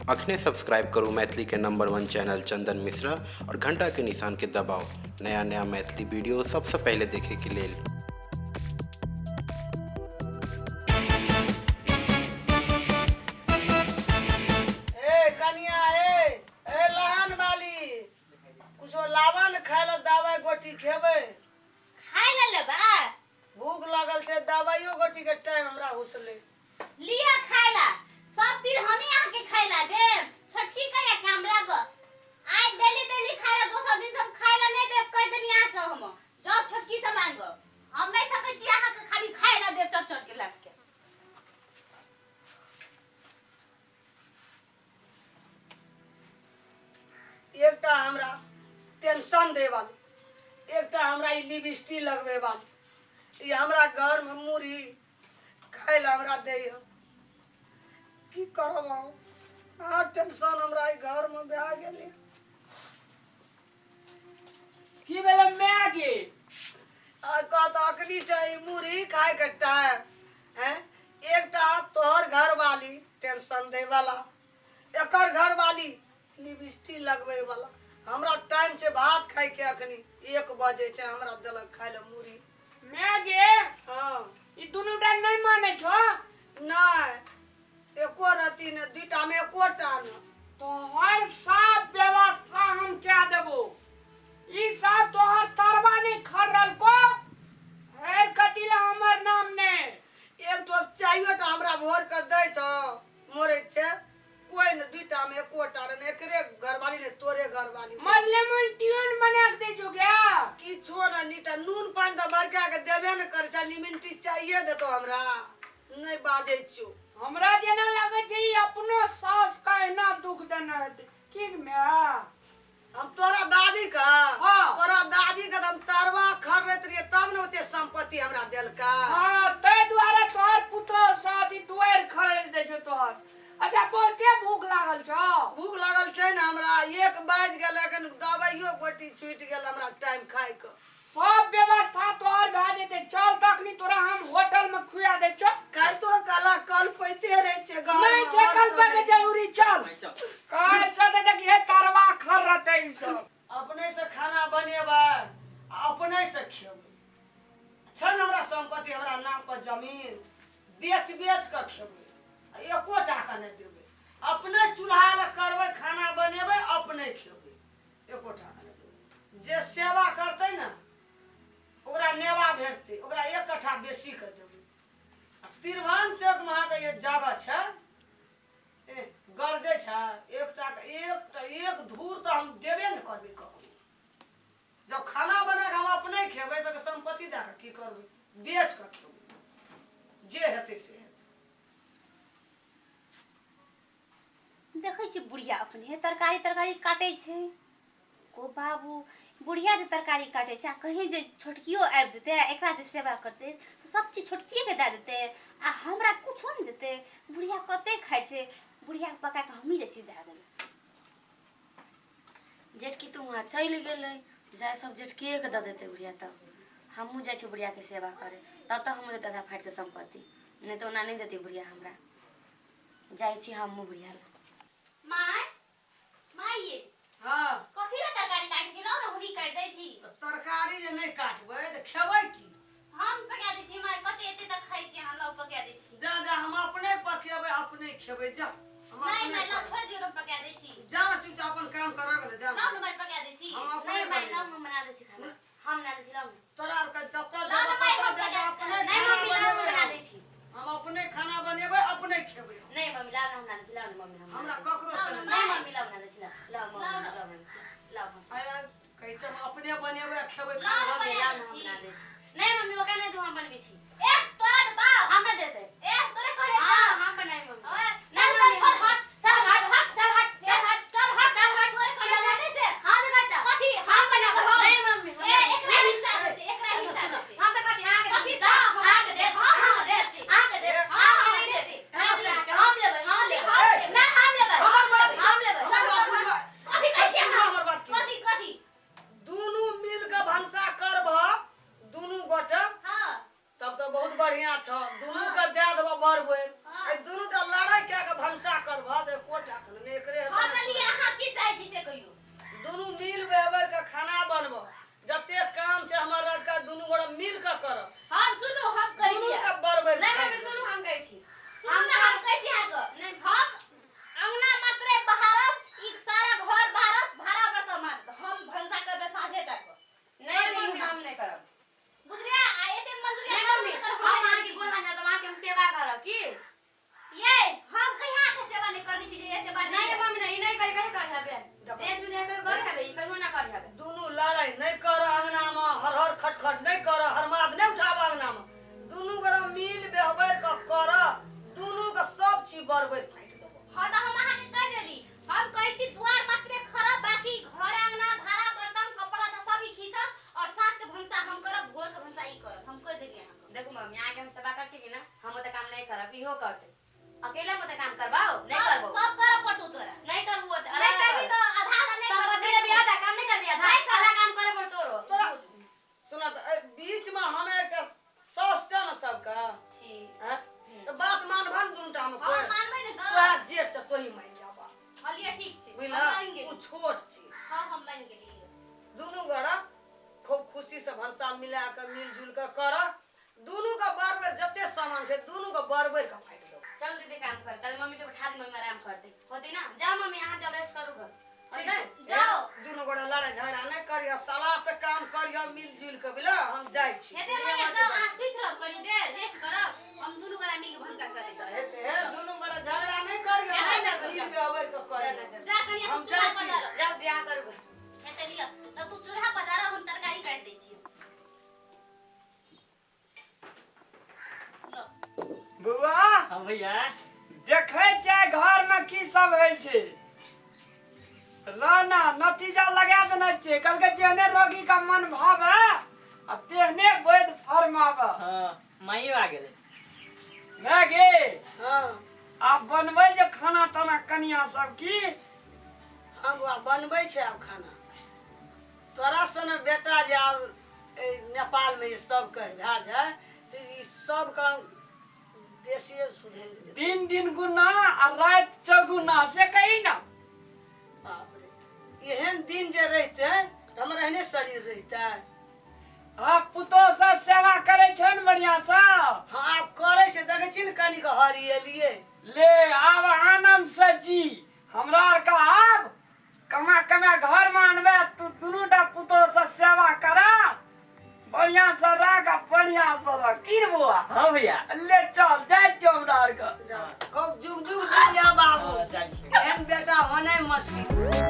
अखने सब्सक्राइब करू मैथिली के नंबर 1 चैनल चंदन मिश्रा और घंटा के निशान के दबाओ नया नया मैथिली वीडियो सबसे पहले देखे के लिए। गोटी खेबे खाइ ले लेबा भूख लागल से दवाइयो गोटी के टाइम हमरा हुसले लिया खाइला सब दिन हम ही आके खाइला दे छोटकी कहिया कैमरा ग आज डेली खाइला दोसर दिन सब खाइला नहीं दे कह देली आ के हम जब छोटकी से मांगो हम नहीं सकै छी आहा के खाली खाइला दे चट चट के लाग के एकटा हमरा टेंशन देवल एकटा हमरा ई लिपस्टिक लगवे वाल ई हमरा घर में मुरही खाइल हमरा देय की करब आ टेंशन हमरा ई घर में भा गेले की भेले मैगी आ कत अकनी चाहिए मुरही खाए के टाइम हैं एकटा तोहर घर वाली टेंशन दे वाला एकर घर वाली लिपस्टिक लगवे वाला हमरा टाइम से भात खाए के अखनी 1 बजे से हमरा देलक खाए ले मुरही मैगी हां ई दुनु टा नहीं माने छो नहीं एको रती ने दुटा में एकोटा न तो हर सब व्यवस्था हम क्या देबो ई सब तोहर तरवा नहीं खरल को हेर कतिला हमर नाम ने एक टोप चाहिए तो हमरा भोर के दे छो मोरे छे कोई न दुटा में एकोटा न एकरे घरवाली ने तोरे घरवाली मरले मन ट्यून बना के दे जो क्या की छोड़ नीटा नून पानी तो बरका के देबे न कर छ लिमिटी चाहिए दे तो हमरा नहीं बाजे छु हमरा जेना लागे छै ई अपनो सास का ना दुख देना ठीक में हम तोरा दादी का हाँ। तोरा दादी का हम तरवा खर रहत रहिए तब न ओते संपत्ति हमरा देलका हां ते द्वारा तोहर पुतो शादी दुआर खरीद दे जो तोहर अच्छा बोल के भूख लागल छ भूख लागल छै न हमरा 1 बज गेल लेकिन दवाइयो गोटी छूट गेल हमरा टाइम खाए के सब व्यवस्था तोहर भा जेते चल तखनी तोरा हम होटल में खुआ दे छ काल तो काला कल पैते रहे छे घर नहीं छे कल पे के जरूरी चल काल से देख ये तरवा खर रहते ई सब अपने से खाना बनेबे अपने से खेबे छन हमरा संपत्ति हमरा नाम पर जमीन बेच के खेबे एको टाका नहीं देबे अपने चूल्हा में करबे खाना बनेबे अपने खेबे एको टाका नहीं देबे जे सेवा करते ना ओकरा नेवा भेटते ओकरा 1 कट्ठा बेसी के देबे तिरभान चौक में अहाँ के ये जगह छै गरजे छै एक धूर तो हम देबे न करबे कभी जब खाना बना के हम अपने खेबे सब संपत्ति दे के की करबे बेच के खेबे जे हेते से हेते देखै छी बुढ़िया अपने तरकारी काटे छै को बाबू बुढ़िया जे तरकारी काटे छै कहीं जे छोटकियो आबि जेते एकरा जे सेवा करते तो सब चीज छोटकिए के दे देते आ हमरा कुछो नहीं देते बुढ़िया कते खाइ छै बुढ़िया के पका के हमही जैसी दे देले जेठकी तू वहाँ चल गेलै जाय सब जेठकिए के दे देते बुढ़िया तब हमहू जाय छी बुढ़िया के सेवा करे तब तक हमहू देते फाट के संपत्ति नहीं तो ओना नहीं देती बुढ़िया हमरा जाय छी हमहू बुढ़िया माय माये हां कथि रे तरकारी काटे छी लो ना हमही काट दै छी तरकारी जे नहीं काटबे त खेबै की हम पका दै छी माय कते एते तक खाइ छी हम लो पका दै छी जा हम अपने पकेबै अपने खेबै जा हम नहीं अपने मैं लो छोड़ दियो ना पका दै छी जा चुपचाप अपन काम करग ले जा लो ना मैं पका दै छी हम अपने नहीं मैं बनेबै। लो हम बना दै छी खाना हम बना दै छी लो तोरा और का जब तक लो ना मैं हम जा पका अपने नहीं खाना मम्मी लो हम बना बनेबै। दै छी हम अपने खाना बनेबै अपने खेबै नहीं मम्मी लो ना हम बना दै छी लो ना मम्मी हम हमरा ककरो से नहीं नहीं मम्मी लो बना दै छी लो लो मम्मी लो बना दै छी लो आया कहै छै हम अपने बनेबै खेबै लो खाना मम्मी लो हम हम बना दै छी नहीं मम्मी ओका नहीं दो हम बनबे छी ए तोरा दे बाप हमरा देते ए तोरे कहले हां हम बनाई मम्मी नहीं मम्मी चल हट चल हट चल हट चल हट चल हट चल हट तोरे कहले जाते से हां दे काटा कथि हम बनाबो नहीं मम्मी ए एकरा हिस्सा देते एकरा हिस्सा देते हां दे कथि हां कथि दा हां के दे हां दे हां के दे हां नहीं देते हम लेबै हम लेबै ना हम लेबै हम लेबै हमर बात बुझबै कथि कहै छी हमर बात की कथि कथि दुनू मिल के भंसा कर दुनू मिल बेहबर के खाना बनबो जते काम छै हमर राज का दुनू गोड़ा मिल के करब हम सुनू हम कहै दुनू छी के बरबर नहीं मम्मी सुनू हम कहै छी सुनू ना हम कहै छी आगे नहीं हम अंगना मात्रे बहारब ई सारा घर भारत भाड़ा बर्तन मार हम भंसा करबे साझे टाक नहीं हम नहीं करब बुझलिया आ एते मंजूरी नहीं मम्मी हम आहाँ के गोड़ हाथ दबा के हम सेवा करब की ये हम कहिया के सेवा नहीं करनी छी जे एते बात नहीं मम्मी नहीं नहीं करी कहे कर हबे देश में रहबे कर हबे ई कहियो ना कर हबे दुनू लड़ाई नहीं कर अंगना में हर हर खटखट नहीं कर हरमाद नहीं उठाब अंगना में दुनू गोड़ा मिल बेहबर के कर दुनू के सब चीज बरबर फाइट देबो हां त हम आहा के कह देली हम कहै छी दुआर मात्रे खराब बाकी घर अंगना भाड़ा बर्तन कपड़ा त सब ही खींचत और सास के भंसा हम करब भोर के भंसा ई करब हम कह देली अहाँ देखो मम्मी आगे हम सेवा कर छी कि ना हम ओते काम नहीं करब इहो करते अकेला मते काम करबाओ नहीं करबो सब करब पटू तोरा नहीं करबो नहीं करबी तो आधा नहीं संपत्ति ले भी आधा काम नहीं करबी आधा काम करे पड़ तोरो तोरा सुना त बीच में हमें एकटा सास छ न सबका छी हैं तो बात मानभन दुनटा में हम मानबै ने तोरा त जेठ से तोही मान जाबा हलिया ठीक छै बुझला हम मान गेली उ छोट छी हां हम मान गेली दुनू गोड़ा खूब खुशी से भरसा मिला के मिलजुल के कर दुनू का बरबर जते सामान छै दुनू का बरबर का फाइट दो चल दीदी काम कर तब मम्मी के बैठा दी मम्मी आराम करते होती ना जाओ मम्मी यहाँ जाओ रेस्ट करो घर ठीक छै जाओ। दुनू गोड़ा लड़ाई झगड़ा नहीं करियो सलाह से काम करियो मिलजुल के बिला हम जाय छी हेते मने जाओ आ सुइत रह कनी देर रेस्ट करब हम दुनू गोरा मिल के भंसा कर दै हेते दुनू गोड़ा झगड़ा नहीं करियो नहीं करबो, मिल के अबर के करियो जा कनी हम तू चूल्हा जाइ छी। पजार जाओ ब्याह करो घर हेते लिया त तू चूल्हा पजार हम तरकारी काट दै छी लो बुआ हाँ भैया देखै छै घर में की सब होइ छै लाना नतीजा लगा देना छै कल के जेहने रोगी का मन भाव है आ तेहने वैद्य फरमाव हाँ माइयो आ गेले मैं गे हां आप बनबै जे खाना ताना कनिया सब की हम बनबै छै आब खाना तोरा सने बेटा जे आब नेपाल में ये सब कह भए जाए तो ई सब का देशीय सुधर जेतै दिन गुना आ रात चौगुना से कही ना बाप रे एहन दिन जे रहते तो हमर एहने शरीर रहते आप पुतो से सेवा करे छै न बढ़िया से हाँ आब करे छै देखै छी न कनी के हरियलिए ले आब आनंद से जी हमरा आर का आब कमा कमा घर में अनबे तू दुनूटा पुतो से सेवा करा बढ़िया से रह बढ़िया से रह की रे बुआ हाँ भैया ले चल जाय छियो हमरा आर के खूब जुग जुग जी जा बाबू हाँ, जाइ छी। एहन बेटा होने मछली